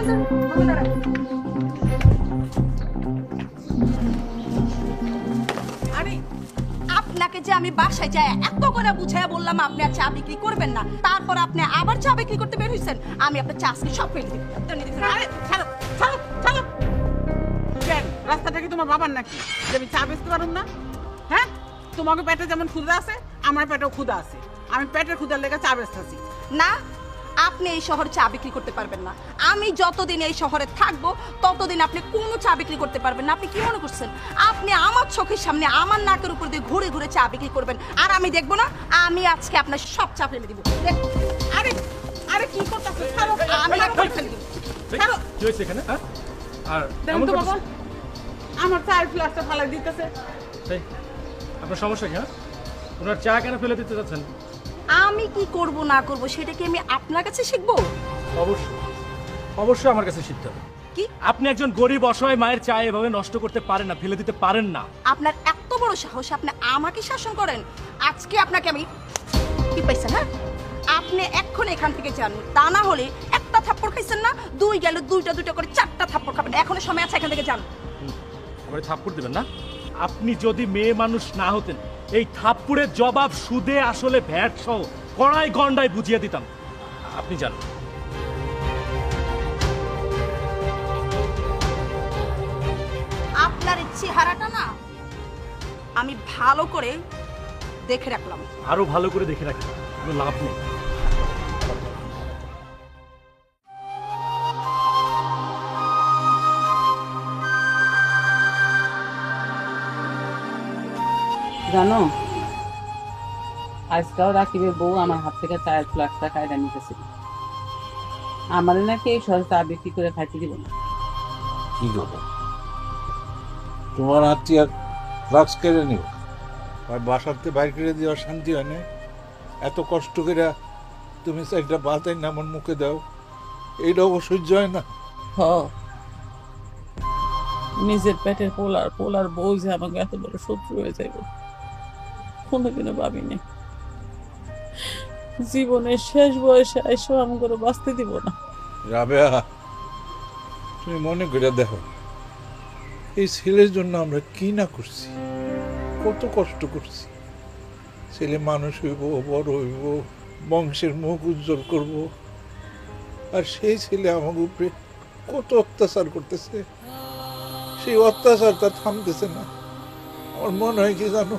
আরে আপনাকে যে আমি বাসায় যাই এত করে বুঝাইয়া বললাম আপনি আর চা বিক্রি করবেন না, তারপর আপনি আবার চা বিক্রি করতে বের হইছেন। আমি আপনার চা আজকে সব ফেলে দিই। আরে ছাড়ো ছাড়ো ছাড়ো। কেন রাস্তাটা কি তোমার বাবার নাকি যে আমি চা বেচতে পারুম না? হ্যাঁ, তোমাকে পেটে যেমন ক্ষুধা আছে আমার পেটেও ক্ষুধা আছে। আমি পেটের ক্ষুধার লেগে চা বেচতেছি না, আপনি এই শহরে চা বিক্রি করতে পারবেন না। আমি যতদিন এই শহরে থাকবো ততদিন আপনি কোনো চা বিক্রি করতে পারবেন না। আপনি কি মনে করছেন আপনি আমার চোখের সামনে আমার নাকের উপর দিয়ে ঘুরে ঘুরে চা বিক্রি করবেন আর আমি দেখবো না? আমি আজকে আপনার সব চা ফেলে দিব। আরে আরে কি করতেছো? ছাড়ো, আমি একবার ফেলে দিব। ছাড়ো। কি হয়েছে এখানে? হ্যাঁ, আর দেখুন তো বাবা, আমার চায়ের ফ্লাস্কটা ফালাই দিতেছে। সেই আপনার সমস্যা কি? হ্যাঁ, ওনার চা কেন ফেলে দিতে যাচ্ছেন? আমি কি করব না করব সেটা কি আমি আপনার কাছে শিখবো? অবশ্যই অবশ্যই আমার কাছে শিখতে হবে। কি আপনি একজন গরিব অসহায় মায়ের চা এভাবে নষ্ট করতে পারেন না, ফেলে দিতে পারেন না। আপনার এত বড় সাহস আপনি আমাকে শাসন করেন? আজকে আপনাকে আমি কি পাইছেন? হ্যাঁ, আপনি এক্ষুনি এখান থেকে যান, তা না হলে একটা থাপ্পড় খাইছেন না, দুই গেল দুইটা দুইটা করে চারটা থাপ্পড় খাবেন। এখনো সময় আছে, এখান থেকে যান। আমারে থাপ্পড় দিবেন না? আপনি যদি মেয়ে মানুষ না হতেন এই থাপ্পড়ের জবাব সুদে আসলে ভ্যাট সহ কড়াই গন্ডায় বুঝিয়ে দিতাম। আপনি যান। আপনার এই চেহারাটা না আমি ভালো করে দেখে রাখলাম। আরো ভালো করে দেখে রাখেন, কোনো লাভ নেই। জানো, আজকাল রাকিবের বউ আমার হাত থেকে চায়ের ফ্লাক্সটা কায়দা নিতেছিল। আমার নাকি এই সহজ চা বিক্রি করে খাইতে দিব না। কি করবো? তোমার আত্মীয় ফ্লাক্স কেড়ে নিও, বাসাতে বাইর করে দেওয়ার শান্তি হয় না। এত কষ্ট করে তুমি একটা বাতাই না আমার মুখে দাও, এইটা অবশ্যই হয় না। হ, নিজের পেটের পোলার বউ যে আমাকে এত বড় শত্রু হয়ে যাইব কোনোদিনও ভাবিনি। জীবনের শেষ বয়সে এসব আমাকে বাঁচতে দিব না। রাবেয়া, তুমি মনে করে দেখো এই ছেলের জন্য আমরা কি না করছি, কত কষ্ট করছি। ছেলে মানুষ হইব, বড় হইব, বংশের মুখ উজ্জ্বল করব, আর সেই ছেলে আমার উপরে কত অত্যাচার করতেছে। সেই অত্যাচার তার থামতেছে না। আমার মনে হয় কি জানো,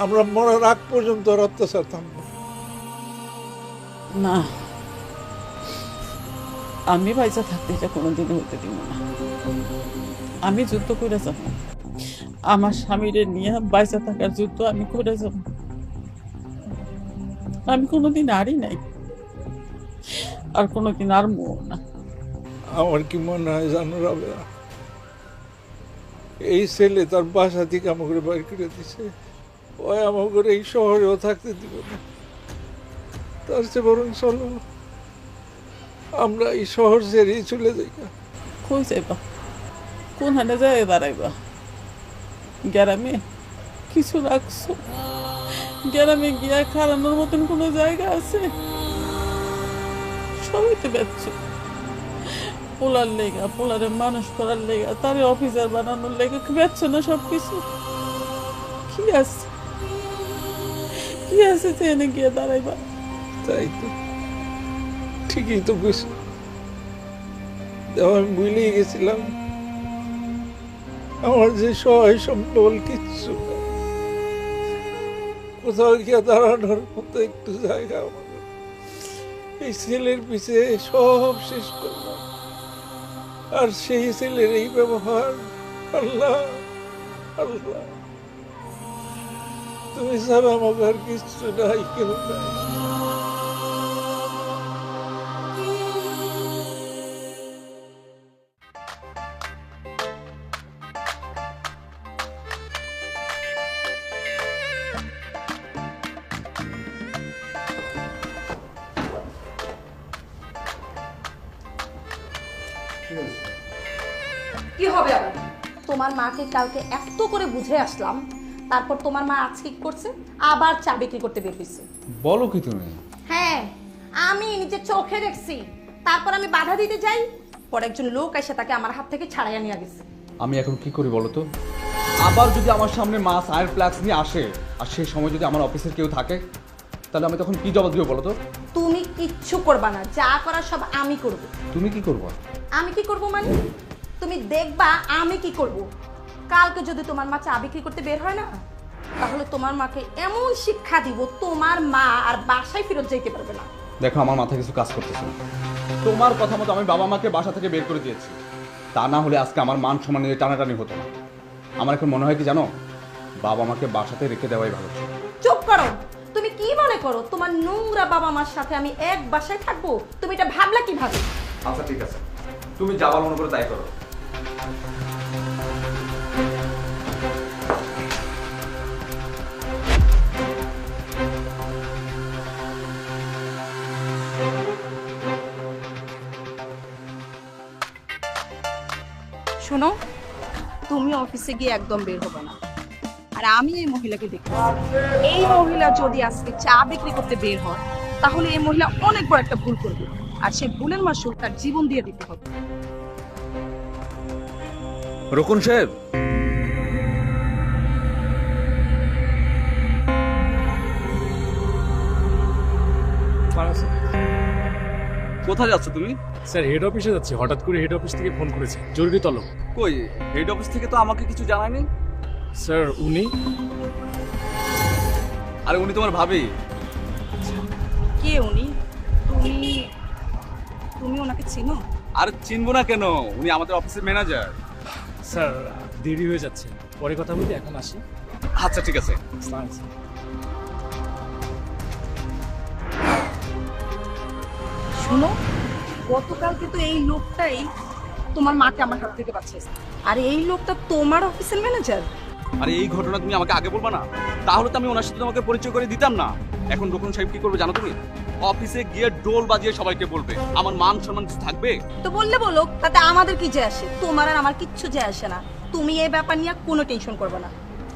আমরা মরার আগ পর্যন্ত আর অত্যাচার থামবো না, আমি পয়সা থাকতে এটা কোনোদিন হইতে দিব না। আমি যুদ্ধ করে যাব, আমার স্বামীরে নিয়ে বাইসা থাকার যুদ্ধ আমি করে যাব। আমি কোনোদিন আরই নাই, আর কোনোদিন আর মো না। আমার কি মনে হয় জানো রাবেয়া, এই ছেলে তার বাসা থেকে আমাকে বাইর করে দিছে, ওই আমাকে এই শহরেও থাকতে দিব না। তার চেয়ে বরং চলো আমরা এই শহর ছেড়েই চলে যাই। কই যাইবা? কোন হানে যায় দাঁড়াইবা? গ্রামে কিছু রাখছো? গ্রামে গিয়া খারানোর মতন কোনো জায়গা আছে? সবই তো বেচছো। পোলার লেগা, পোলারে মানুষ করার লেগা, তারে অফিসার বানানোর লেগা বেচছো না সবকিছু? কি আছে, কি আছে যে এনে গিয়ে দাঁড়াইবা? তাই তো, ঠিকই তো বুঝছি। আমি ভুলেই গেছিলাম আমার যে সহায় সম্বল কিচ্ছু না। কোথাও গিয়ে দাঁড়ানোর মতো একটু জায়গা আমার, এই ছেলের পিছে সব শেষ করলাম। আর সেই ছেলের এই ব্যবহার, আল্লাহ আল্লাহ, তুমি ছাড়া আমাকে আর কিচ্ছু নাই, কেউ নাই। কি হবে আবার? তোমার মাকে কালকে এত করে বুঝে আসলাম, তারপর তোমার মা আজকে কি করছে? আবার চা বিক্রি করতে বের হইছে। বলো কি তুমি? হ্যাঁ, আমি নিজে চোখে দেখছি। তারপর আমি বাধা দিতে যাই, পরে একজন লোক এসে তাকে আমার হাত থেকে ছাড়াইয়া নিয়ে গেছে। আমি এখন কি করি বলো তো? আবার যদি আমার সামনে মা সায়ের ফ্ল্যাক্স নিয়ে আসে আর সেই সময় যদি আমার অফিসের কেউ থাকে, তাহলে আমি তখন কি জবাব দিব বলো তো? তুমি কিচ্ছু করবা না, যা করার সব আমি করব। তুমি কি করবো? আমি কি করব মানে? তুমি দেখবা আমি কি করব। কালকে যদি তোমার মা চা বিক্রি করতে বের হয় না, তাহলে তোমার মাকে এমন শিক্ষা দিব তোমার মা আর বাসায় ফেরত যাইতে পারবে না। দেখো, আমার মাথায় কিছু কাজ করতেছে না। তোমার কথা মতো আমি বাবা মাকে বাসা থেকে বের করে দিয়েছি, তা না হলে আজকে আমার মান সম্মান নিয়ে টানাটানি হতো না। আমার এখন মনে হয় কি জানো, বাবা মাকে বাসাতে রেখে দেওয়াই ভালো ছিল। চুপ করো। তুমি কি মনে করো তোমার নোংরা বাবা মার সাথে আমি এক বাসায় থাকবো? তুমি এটা ভাবলা কিভাবে? আচ্ছা ঠিক আছে, তুমি যা ভালো মনে করো তাই করো। শোনো, তুমি অফিসে গিয়ে একদম বের হবে না। আর আমি এই মহিলাকে দেখি, এই মহিলা যদি আজকে চা বিক্রি করতে বের হয়, তাহলে এই মহিলা অনেক বড় একটা ভুল করবে, আর সেই ভুলের মাসুল তার জীবন দিয়ে দিতে হবে। রকুন সাহেব, কোথায় যাচ্ছ তুমি? স্যার হেড অফিসে যাচ্ছি, হঠাৎ করে হেড অফিস থেকে ফোন করেছে, জরুরি তলব। কই, হেড অফিস থেকে তো আমাকে কিছু জানায়নি। স্যার উনি? আরে উনি তোমার ভাবি। কে উনি? তুমি তুমি ওনাকে চিনো? আর চিনবো না কেন, উনি আমাদের অফিসের ম্যানেজার। স্যার দেরি হয়ে যাচ্ছে, পরে কথা বলি, এখন আসি। আচ্ছা ঠিক আছে। আসসালামু আলাইকুম। শোনো, গতকালকে তো এই লোকটাই তোমার মাকে আমার হাত থেকে বাঁচিয়েছে, আর এই লোকটা তোমার অফিসের ম্যানেজার। আরে এই ঘটনা তুমি আমাকে আগে বলবা না? তাহলে তো আমি ওনার সাথে তোমাকে পরিচয় করে দিতাম না। এখন রকুন সাহেব কি করবে জানো তুমি? অফিসে গিয়ে ডোল বাজিয়ে সবাইকে বলবে। আমার মান সম্মান কিছু থাকবে? তো বললে বলো, তাতে আমাদের কি যায় আসে? তোমার আর আমার কিচ্ছু যায় আসে না। তুমি এই ব্যাপার নিয়ে কোনো টেনশন করবে না।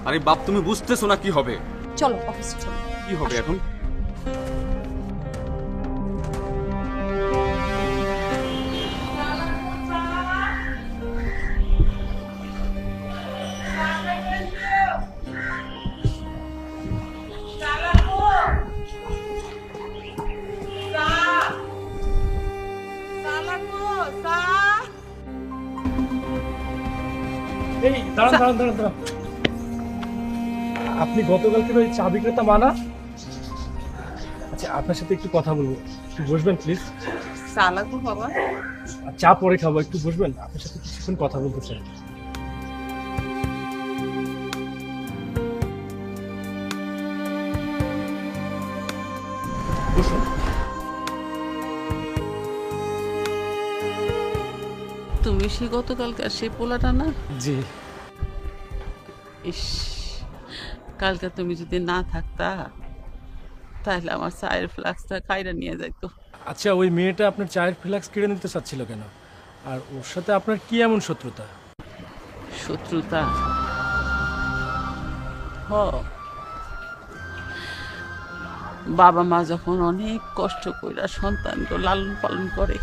আরে বাপ, তুমি বুঝতেছো না কি হবে? চলো অফিসে চলো। কি হবে এখন? এই দাঁড়ান দাঁড়ান দাঁড়ান দাঁড়ান, আপনি গতকালকে ওই চা বিক্রেতা মানা? আচ্ছা আপনার সাথে একটু কথা বলবো, একটু বসবেন প্লিজ? চা লাগবো বাবা? চা পরে খাবো, একটু বসবেন? আপনার সাথে কিছুক্ষণ কথা বলতে চাই। বসুন। তুমি সে গতকালকার সে পোলাটা না? জি। ইস, কালকে তুমি যদি না থাকতা তাহলে আমার চায়ের ফ্লাক্সটা কাইরা নিয়ে যাইতো। আচ্ছা ওই মেয়েটা আপনার চায়ের ফ্লাক্স কেড়ে নিতে চাচ্ছিল কেন? আর ওর সাথে আপনার কি এমন শত্রুতা? শত্রুতা? হ, বাবা মা যখন অনেক কষ্ট কইরা সন্তানকে লালন পালন করে,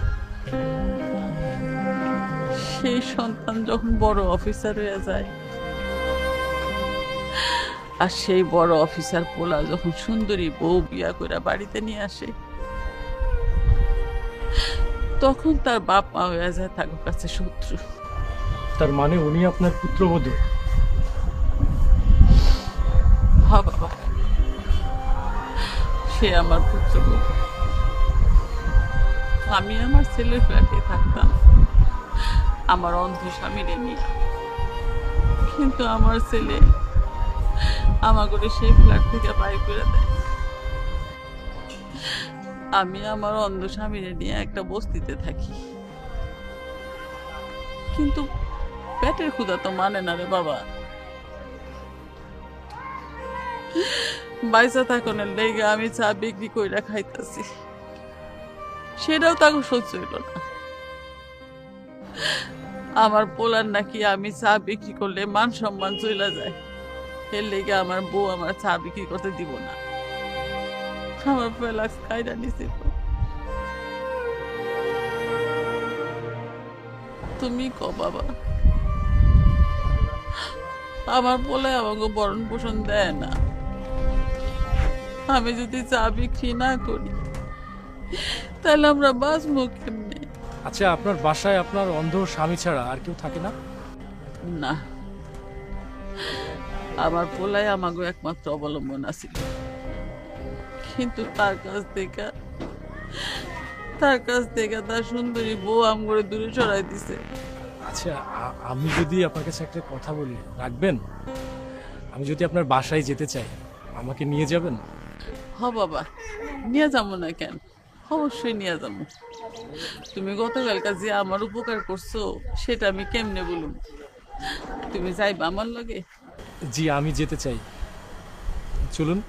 সেই সন্তান যখন বড় অফিসার হয়ে যায়, আর সেই বড় অফিসার পোলা যখন সুন্দরী বউ বিয়া করে বাড়িতে নিয়ে আসে, তখন তার বাপ মা হয়ে যায় তার কাছে শত্রু। তার মানে উনি আপনার পুত্রবধূ? হ্যাঁ বাবা, সে আমার পুত্রবধূ। আমি আমার ছেলের ফ্ল্যাটে থাকতাম আমার অন্ধ স্বামীরে নিয়ে, কিন্তু আমার ছেলে আমাকে সেই ফ্ল্যাট থেকে বাইর করে দেয়। আমি আমার অন্ধ স্বামীরে নিয়ে একটা বস্তিতে থাকি, কিন্তু পেটের ক্ষুধা তো মানে না রে বাবা। বাইসা থাকনের লেগে আমি চা বিক্রি কইরা খাইতেছি, সেটাও তাকে সহ্য হইল না। আমার পোলার নাকি আমি চা বিক্রি করলে মান সম্মান চলে যায়, এর লেগে আমার বউ আমার চা বিক্রি করতে দিব না। আমার ফেলাক্স খাইরা নিছি তো। তুমি ক বাবা, আমার বলে আমাকে বরণ পোষণ দেয় না। আমি যদি চা বিক্রি না করি তাহলে আমরা বাঁচবো কেমনে? আচ্ছা, আপনার বাসায় আপনার অন্ধ স্বামী ছাড়া আর কেউ থাকে না? না, আমার পোলাই আমাকে একমাত্র অবলম্বন আছিল, কিন্তু তার কাছ থেকে তার সুন্দরী বউ আমগরে দূরে সরাই দিছে। আচ্ছা, আমি যদি আপনার কাছে একটা কথা বলি, রাখবেন? আমি যদি আপনার বাসায় যেতে চাই, আমাকে নিয়ে যাবেন? হ বাবা, নিয়ে যাবো না কেন, অবশ্যই নিয়ে যাবো। তুমি গতকালকা যে আমার উপকার করছো সেটা আমি কেমনে বলুম? তুমি যাইবা আমার লগে? জি, আমি যেতে চাই। চলুন।